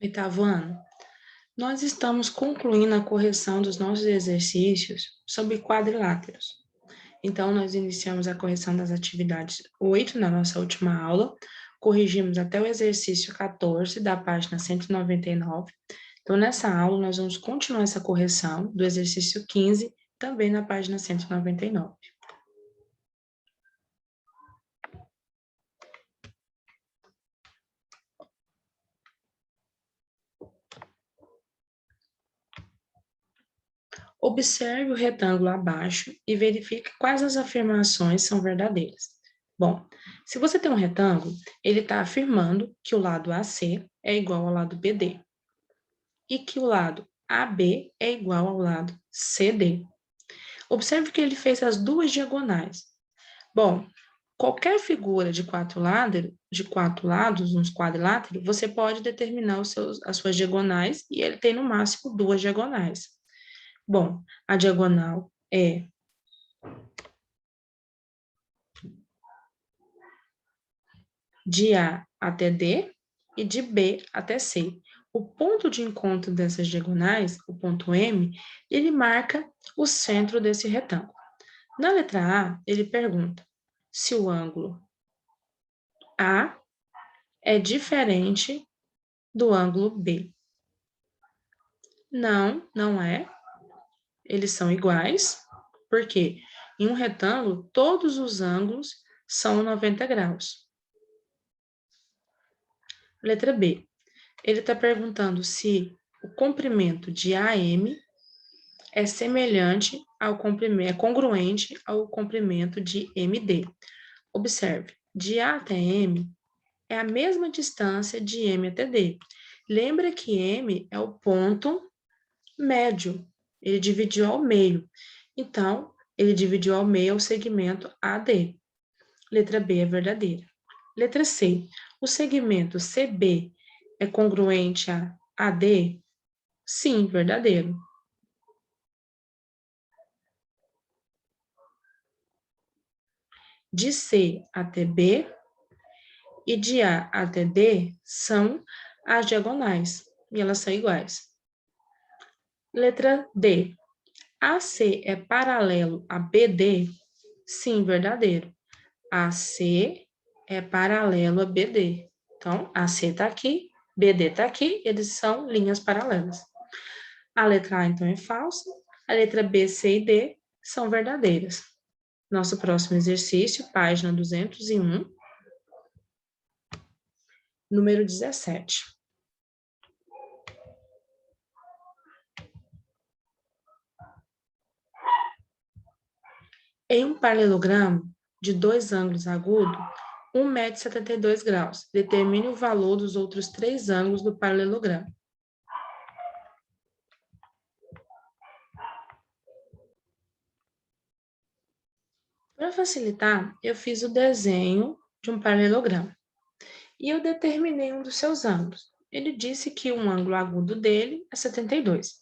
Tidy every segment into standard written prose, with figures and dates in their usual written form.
Oitavo ano, nós estamos concluindo a correção dos nossos exercícios sobre quadriláteros. Então, nós iniciamos a correção das atividades 8 na nossa última aula, corrigimos até o exercício 14 da página 199. Então, nessa aula, nós vamos continuar essa correção do exercício 15, também na página 199. Observe o retângulo abaixo e verifique quais as afirmações são verdadeiras. Bom, se você tem um retângulo, ele está afirmando que o lado AC é igual ao lado BD e que o lado AB é igual ao lado CD. Observe que ele fez as duas diagonais. Bom, qualquer figura de quatro lados, uns quadriláteros, você pode determinar as suas diagonais e ele tem no máximo duas diagonais. Bom, a diagonal é de A até D e de B até C. O ponto de encontro dessas diagonais, o ponto M, ele marca o centro desse retângulo. Na letra A, ele pergunta se o ângulo A é diferente do ângulo B. Não, não é. Eles são iguais, porque em um retângulo, todos os ângulos são 90 graus. Letra B. Ele está perguntando se o comprimento de AM é semelhante ao comprimento, é congruente ao comprimento de MD. Observe, de A até M é a mesma distância de M até D. Lembra que M é o ponto médio, ele dividiu ao meio. Então, ele dividiu ao meio o segmento AD. Letra B é verdadeira. Letra C, o segmento CB é congruente a AD? Sim, verdadeiro. De C até B e de A até D são as diagonais, e elas são iguais. Letra D. AC é paralelo a BD? Sim, verdadeiro. AC é paralelo a BD. Então, AC está aqui, BD está aqui, eles são linhas paralelas. A letra A, então, é falsa. A letra B, C e D são verdadeiras. Nosso próximo exercício, página 201, número 17. Em um paralelogramo de dois ângulos agudos, 1,72 m, determine o valor dos outros três ângulos do paralelogramo. Para facilitar, eu fiz o desenho de um paralelogramo e eu determinei um dos seus ângulos. Ele disse que um ângulo agudo dele é 72.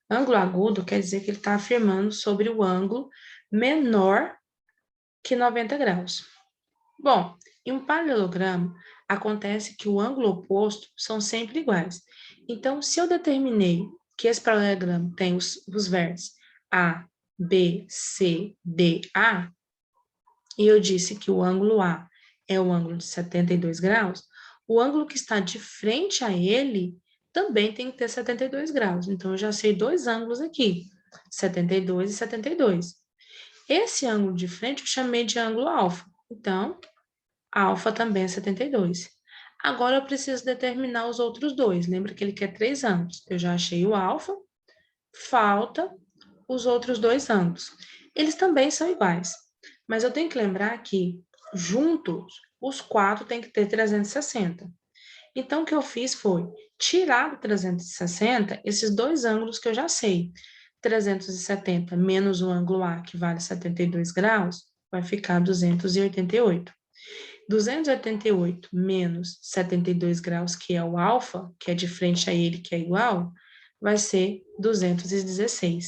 Ângulo agudo quer dizer que ele está afirmando sobre o ângulo menor que 90 graus. Bom, em um paralelogramo, acontece que o ângulo oposto são sempre iguais. Então, se eu determinei que esse paralelogramo tem os vértices A, B, C, D, A, e eu disse que o ângulo A é o ângulo de 72 graus, o ângulo que está de frente a ele também tem que ter 72 graus. Então, eu já sei dois ângulos aqui, 72 e 72. Esse ângulo de frente eu chamei de ângulo alfa. Então, alfa também é 72. Agora, eu preciso determinar os outros dois. Lembra que ele quer três ângulos. Eu já achei o alfa, falta os outros dois ângulos. Eles também são iguais. Mas eu tenho que lembrar que, juntos, os quatro têm que ter 360. Então, o que eu fiz foi tirar do 360 esses dois ângulos que eu já sei. 370 menos o ângulo A, que vale 72 graus, vai ficar 288. 288 menos 72 graus, que é o alfa, que é de frente a ele, que é igual, vai ser 216.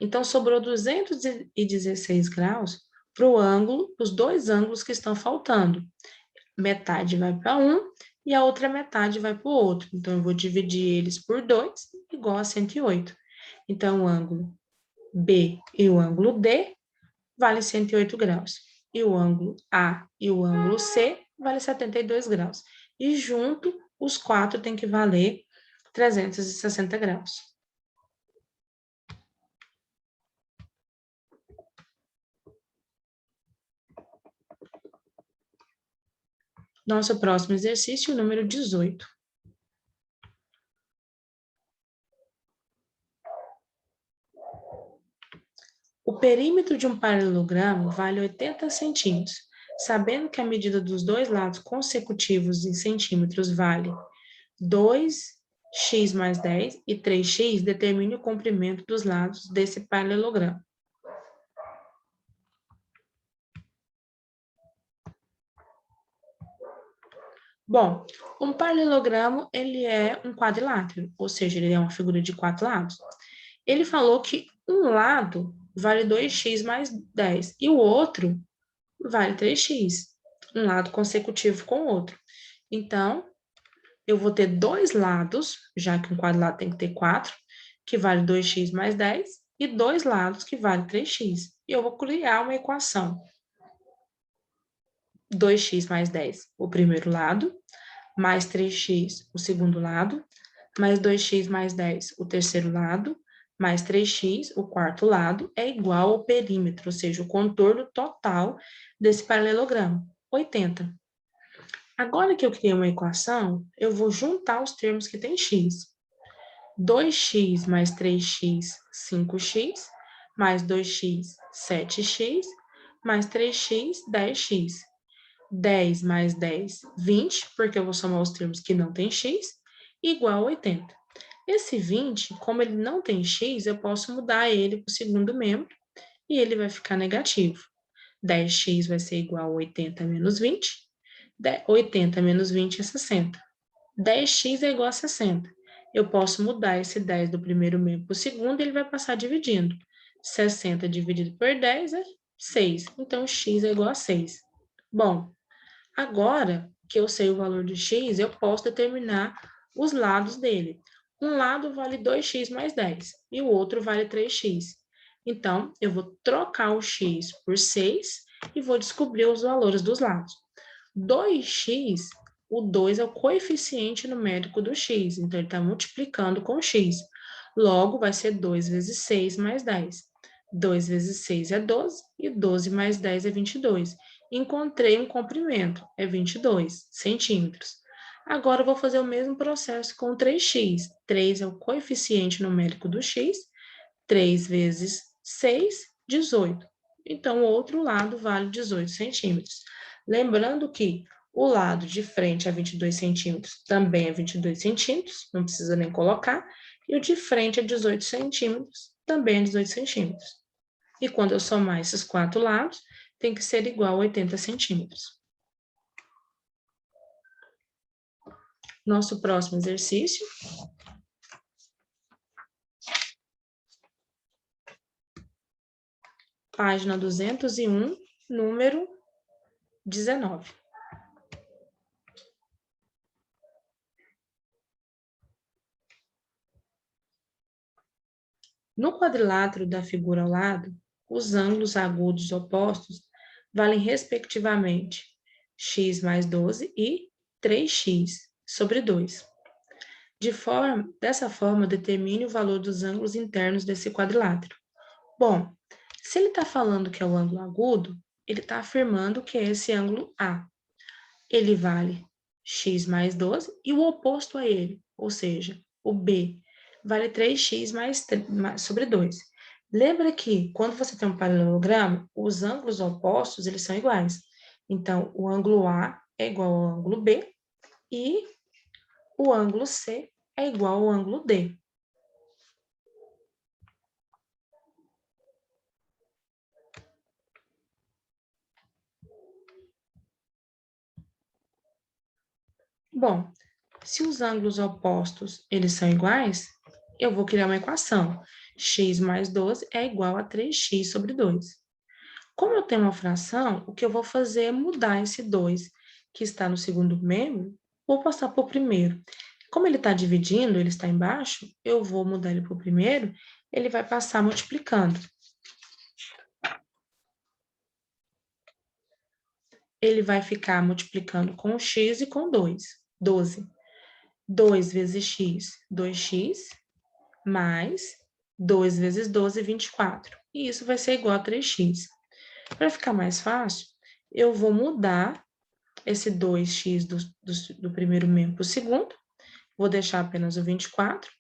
Então, sobrou 216 graus para o ângulo, os dois ângulos que estão faltando. Metade vai para um e a outra metade vai para o outro. Então, eu vou dividir eles por 2, igual a 108. Então, o ângulo B e o ângulo D vale 108 graus. E o ângulo A e o ângulo C vale 72 graus. E junto, os quatro têm que valer 360 graus. Nosso próximo exercício, o número 18. O perímetro de um paralelogramo vale 80 centímetros. Sabendo que a medida dos dois lados consecutivos em centímetros vale 2x mais 10 e 3x, determine o comprimento dos lados desse paralelogramo. Bom, um paralelogramo, ele é um quadrilátero, ou seja, ele é uma figura de 4 lados. Ele falou que um lado vale 2x mais 10 e o outro vale 3x, um lado consecutivo com o outro. Então, eu vou ter dois lados, já que um quadrilátero tem que ter 4, que vale 2x mais 10, e dois lados que vale 3x. E eu vou criar uma equação. 2x mais 10, o primeiro lado, mais 3x, o segundo lado, mais 2x mais 10, o terceiro lado, mais 3x, o quarto lado, é igual ao perímetro, ou seja, o contorno total desse paralelogramo, 80. Agora que eu criei uma equação, eu vou juntar os termos que tem x. 2x mais 3x, 5x, mais 2x, 7x, mais 3x, 10x. 10 mais 10, 20, porque eu vou somar os termos que não tem x, igual a 80. Esse 20, como ele não tem x, eu posso mudar ele para o segundo membro, e ele vai ficar negativo. 10x vai ser igual a 80 menos 20, 80 menos 20 é 60. 10x é igual a 60. Eu posso mudar esse 10 do primeiro membro para o segundo, e ele vai passar dividindo. 60 dividido por 10 é 6, então x é igual a 6. Bom, agora que eu sei o valor de x, eu posso determinar os lados dele. Um lado vale 2x mais 10 e o outro vale 3x. Então, eu vou trocar o x por 6 e vou descobrir os valores dos lados. 2x, o 2 é o coeficiente numérico do x, então ele está multiplicando com x. Logo, vai ser 2 vezes 6 mais 10. 2 vezes 6 é 12 e 12 mais 10 é 22. Encontrei um comprimento, é 22 centímetros. Agora, eu vou fazer o mesmo processo com 3x. 3 é o coeficiente numérico do x. 3 vezes 6, 18. Então, o outro lado vale 18 centímetros. Lembrando que o lado de frente a 22 centímetros também é 22 centímetros, não precisa nem colocar. E o de frente a 18 centímetros também é 18 centímetros. E quando eu somar esses quatro lados, tem que ser igual a 80 centímetros. Nosso próximo exercício. Página 201, número 19. No quadrilátero da figura ao lado, os ângulos agudos opostos valem respectivamente x mais 12 e 3x sobre 2. Dessa forma, determine o valor dos ângulos internos desse quadrilátero. Bom, se ele está falando que é o ângulo agudo, ele está afirmando que é esse ângulo A. Ele vale x mais 12 e o oposto a ele, ou seja, o B, vale 3x sobre 2. Lembra que quando você tem um paralelogramo, os ângulos opostos eles são iguais. Então, o ângulo A é igual ao ângulo B e o ângulo C é igual ao ângulo D. Bom, se os ângulos opostos eles são iguais, eu vou criar uma equação. X mais 12 é igual a 3x sobre 2. Como eu tenho uma fração, o que eu vou fazer é mudar esse 2 que está no segundo membro vou passar para o primeiro. Como ele está dividindo, ele está embaixo, eu vou mudar ele para o primeiro, ele vai passar multiplicando. Ele vai ficar multiplicando com x e com 2, 12. 2 vezes x, 2x, mais 2 vezes 12, 24. E isso vai ser igual a 3x. Para ficar mais fácil, eu vou mudar esse 2x do primeiro membro para o segundo, vou deixar apenas o 24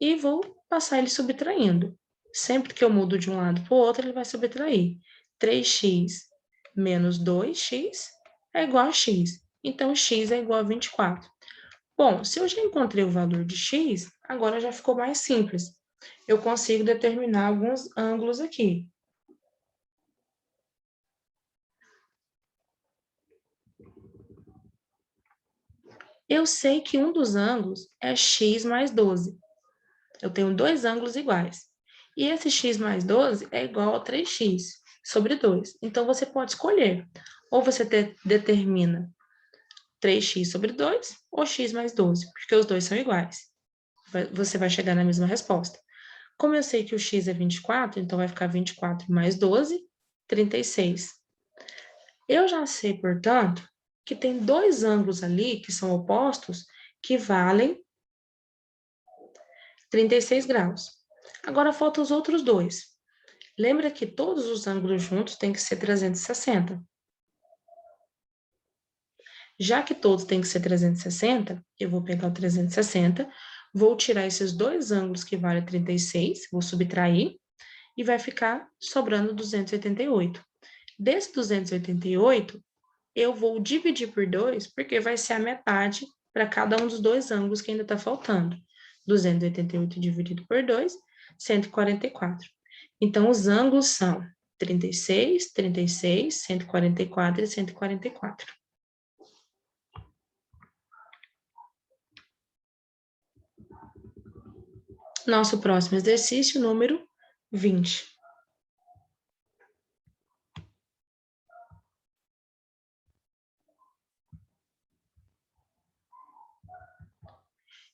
e vou passar ele subtraindo. Sempre que eu mudo de um lado para o outro, ele vai subtrair. 3x menos 2x é igual a x. Então, x é igual a 24. Bom, se eu já encontrei o valor de x, agora já ficou mais simples. Eu consigo determinar alguns ângulos aqui. Eu sei que um dos ângulos é x mais 12. Eu tenho dois ângulos iguais. E esse x mais 12 é igual a 3x sobre 2. Então, você pode escolher. Ou você determina 3x sobre 2 ou x mais 12, porque os dois são iguais. Você vai chegar na mesma resposta. Como eu sei que o x é 24, então vai ficar 24 mais 12, 36. Eu já sei, portanto, que tem dois ângulos ali que são opostos que valem 36 graus. Agora faltam os outros dois. Lembra que todos os ângulos juntos têm que ser 360. Já que todos têm que ser 360, eu vou pegar o 360, vou tirar esses dois ângulos que valem 36, vou subtrair, e vai ficar sobrando 288. Desse 288, eu vou dividir por 2, porque vai ser a metade para cada um dos dois ângulos que ainda está faltando. 288 dividido por 2, 144. Então, os ângulos são 36, 36, 144 e 144. Nosso próximo exercício, número 20.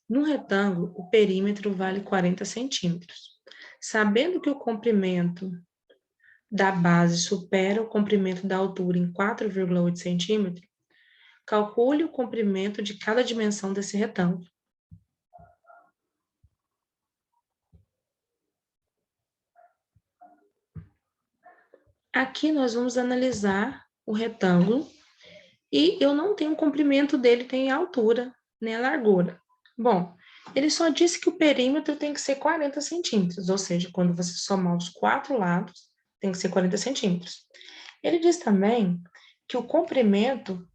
Num retângulo, o perímetro vale 40 centímetros. Sabendo que o comprimento da base supera o comprimento da altura em 4,8 centímetros, calcule o comprimento de cada dimensão desse retângulo. Aqui nós vamos analisar o retângulo e eu não tenho o comprimento dele, tem a altura, nem a largura. Bom, ele só disse que o perímetro tem que ser 40 centímetros, ou seja, quando você somar os quatro lados, tem que ser 40 centímetros. Ele diz também que o comprimento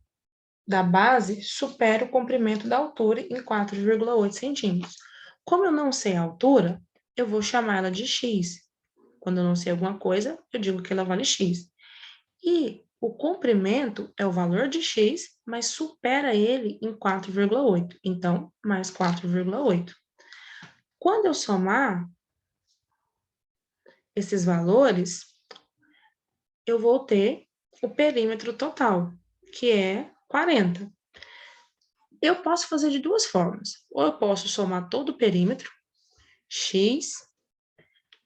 da base supera o comprimento da altura em 4,8 centímetros. Como eu não sei a altura, eu vou chamar ela de x. Quando eu não sei alguma coisa, eu digo que ela vale x. E o comprimento é o valor de x, mas supera ele em 4,8. Então, mais 4,8. Quando eu somar esses valores, eu vou ter o perímetro total, que é 40. Eu posso fazer de duas formas. Ou eu posso somar todo o perímetro, x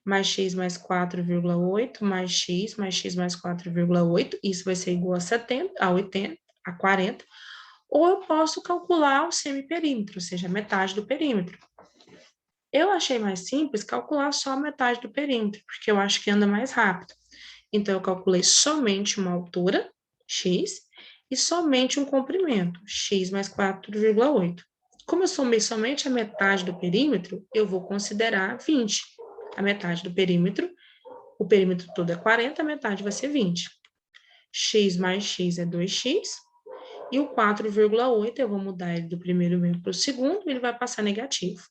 mais 4,8, mais x mais 4,8, isso vai ser igual a 70, a 80, a 40. Ou eu posso calcular o semiperímetro, ou seja, a metade do perímetro. Eu achei mais simples calcular só a metade do perímetro, porque eu acho que anda mais rápido. Então, eu calculei somente uma altura, x, e somente um comprimento, x mais 4,8. Como eu somei somente a metade do perímetro, eu vou considerar 20. A metade do perímetro, o perímetro todo é 40, a metade vai ser 20. X mais x é 2x, e o 4,8 eu vou mudar ele do primeiro membro para o segundo, ele vai passar negativo.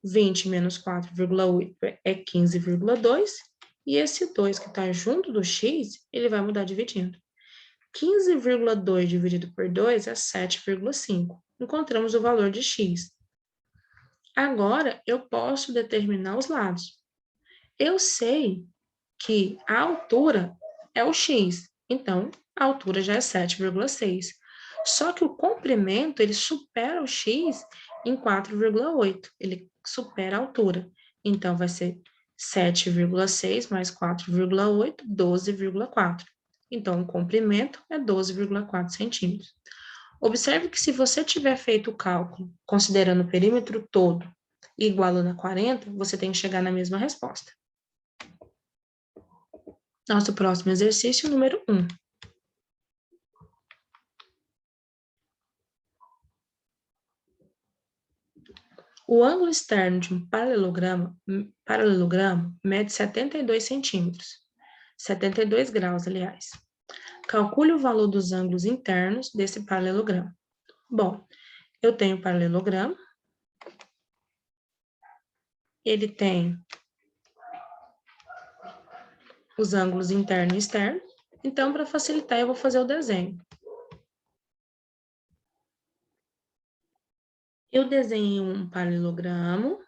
20 menos 4,8 é 15,2, e esse 2 que está junto do x, ele vai mudar dividindo. 15,2 dividido por 2 é 7,5. Encontramos o valor de x. Agora, eu posso determinar os lados. Eu sei que a altura é o x, então a altura já é 7,6. Só que o comprimento, ele supera o x em 4,8. Ele supera a altura. Então, vai ser 7,6 mais 4,8, 12,4. Então, o comprimento é 12,4 centímetros. Observe que se você tiver feito o cálculo, considerando o perímetro todo, igualando a 40, você tem que chegar na mesma resposta. Nosso próximo exercício, número 1. O ângulo externo de um paralelogramo mede 72 centímetros. 72 graus, aliás. Calcule o valor dos ângulos internos desse paralelogramo. Bom, eu tenho o paralelogramo. Ele tem os ângulos interno e externo. Então, para facilitar, eu vou fazer o desenho. Eu desenhei um paralelogramo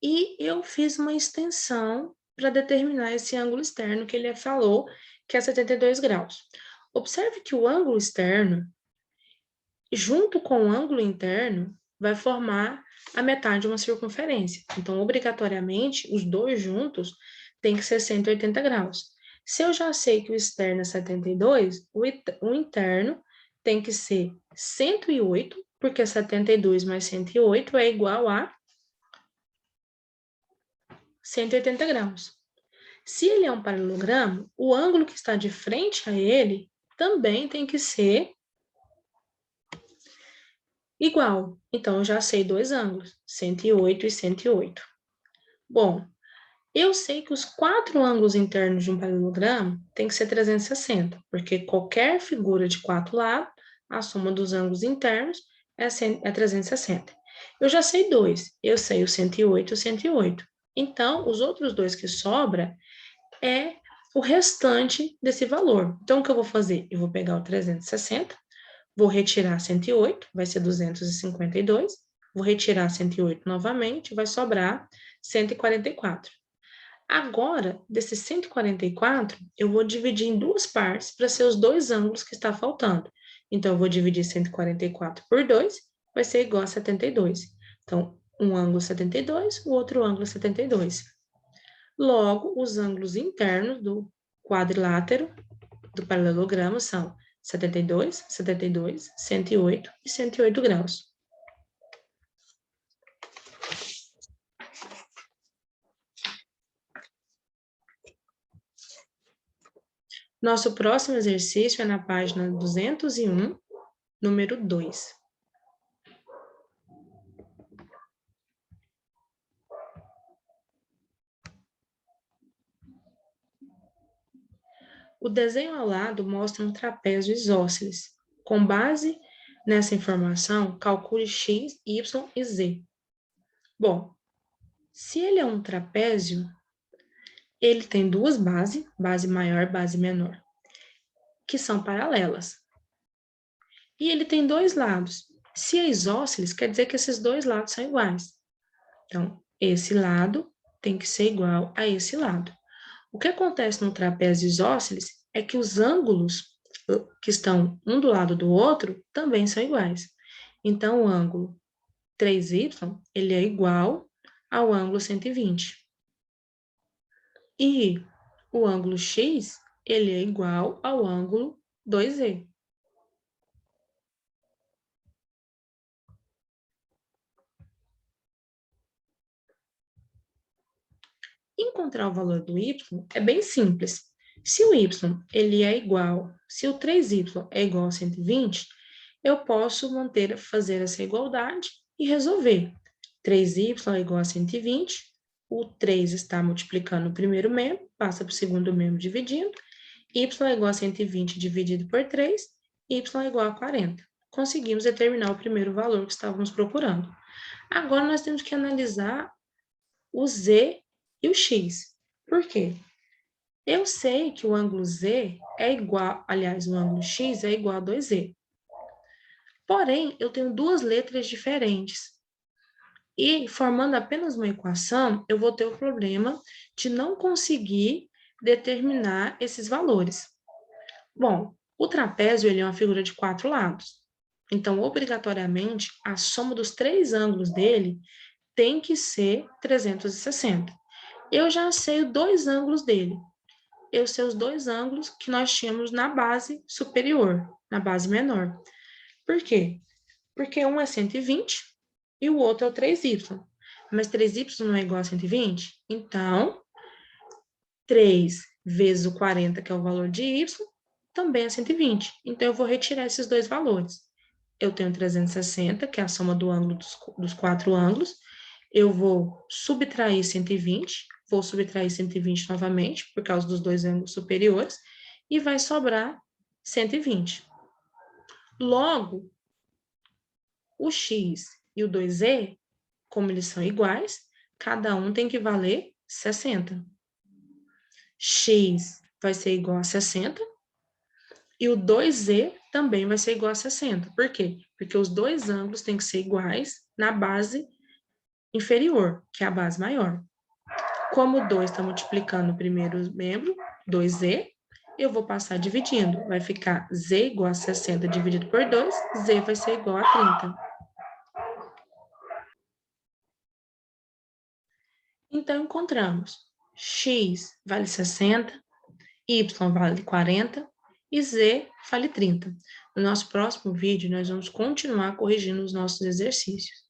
e eu fiz uma extensão para determinar esse ângulo externo que ele falou, que é 72 graus. Observe que o ângulo externo, junto com o ângulo interno, vai formar a metade de uma circunferência. Então, obrigatoriamente, os dois juntos tem que ser 180 graus. Se eu já sei que o externo é 72, o interno tem que ser 108, porque 72 mais 108 é igual a 180 graus. Se ele é um paralelogramo, o ângulo que está de frente a ele também tem que ser igual. Então, eu já sei dois ângulos, 108 e 108. Bom, eu sei que os quatro ângulos internos de um paralelogramo tem que ser 360, porque qualquer figura de quatro lados, a soma dos ângulos internos é 360. Eu já sei dois, eu sei o 108 e o 108. Então, os outros dois que sobram é o restante desse valor. Então, o que eu vou fazer? Eu vou pegar o 360, vou retirar 108, vai ser 252, vou retirar 108 novamente, vai sobrar 144. Agora, desses 144, eu vou dividir em duas partes para ser os dois ângulos que está faltando. Então, eu vou dividir 144 por 2, vai ser igual a 72. Então, um ângulo 72, o outro ângulo 72. Logo, os ângulos internos do quadrilátero do paralelogramo são 72, 72, 108 e 108 graus. Nosso próximo exercício é na página 201, número 2. O desenho ao lado mostra um trapézio isósceles. Com base nessa informação, calcule x, y e z. Bom, se ele é um trapézio, ele tem duas bases, base maior e base menor, que são paralelas. E ele tem dois lados. Se é isósceles, quer dizer que esses dois lados são iguais. Então, esse lado tem que ser igual a esse lado. O que acontece no trapézio isósceles é que os ângulos que estão um do lado do outro também são iguais. Então, o ângulo 3y, ele é igual ao ângulo 120. E o ângulo x, ele é igual ao ângulo 2e. Encontrar o valor do y é bem simples. Se o y ele é igual, se o 3y é igual a 120, eu posso fazer essa igualdade e resolver. 3y é igual a 120, o 3 está multiplicando o primeiro membro, passa para o segundo membro dividindo, y é igual a 120 dividido por 3, y é igual a 40. Conseguimos determinar o primeiro valor que estávamos procurando. Agora, nós temos que analisar o z e o x. Por quê? Eu sei que o ângulo z é igual, aliás, o ângulo x é igual a 2z. Porém, eu tenho duas letras diferentes. E, formando apenas uma equação, eu vou ter o problema de não conseguir determinar esses valores. Bom, O trapézio ele é uma figura de 4 lados. Então, obrigatoriamente, a soma dos 3 ângulos dele tem que ser 360. Eu já sei os 2 ângulos dele. Eu sei os 2 ângulos que nós tínhamos na base superior, na base menor. Por quê? Porque um é 120 e o outro é o 3y. Mas 3y não é igual a 120? Então, 3 vezes o 40, que é o valor de y, também é 120. Então, eu vou retirar esses dois valores. Eu tenho 360, que é a soma do ângulo dos 4 ângulos. Eu vou subtrair 120, vou subtrair 120 novamente, por causa dos dois ângulos superiores, e vai sobrar 120. Logo, o x e o 2e, como eles são iguais, cada um tem que valer 60. X vai ser igual a 60 e o 2e também vai ser igual a 60. Por quê? Porque os dois ângulos têm que ser iguais na base inferior, que é a base maior. Como 2 está multiplicando o primeiro membro, 2e, eu vou passar dividindo. Vai ficar z igual a 60 dividido por 2, z vai ser igual a 30. Então, encontramos x vale 60, y vale 40 e z vale 30. No nosso próximo vídeo, nós vamos continuar corrigindo os nossos exercícios.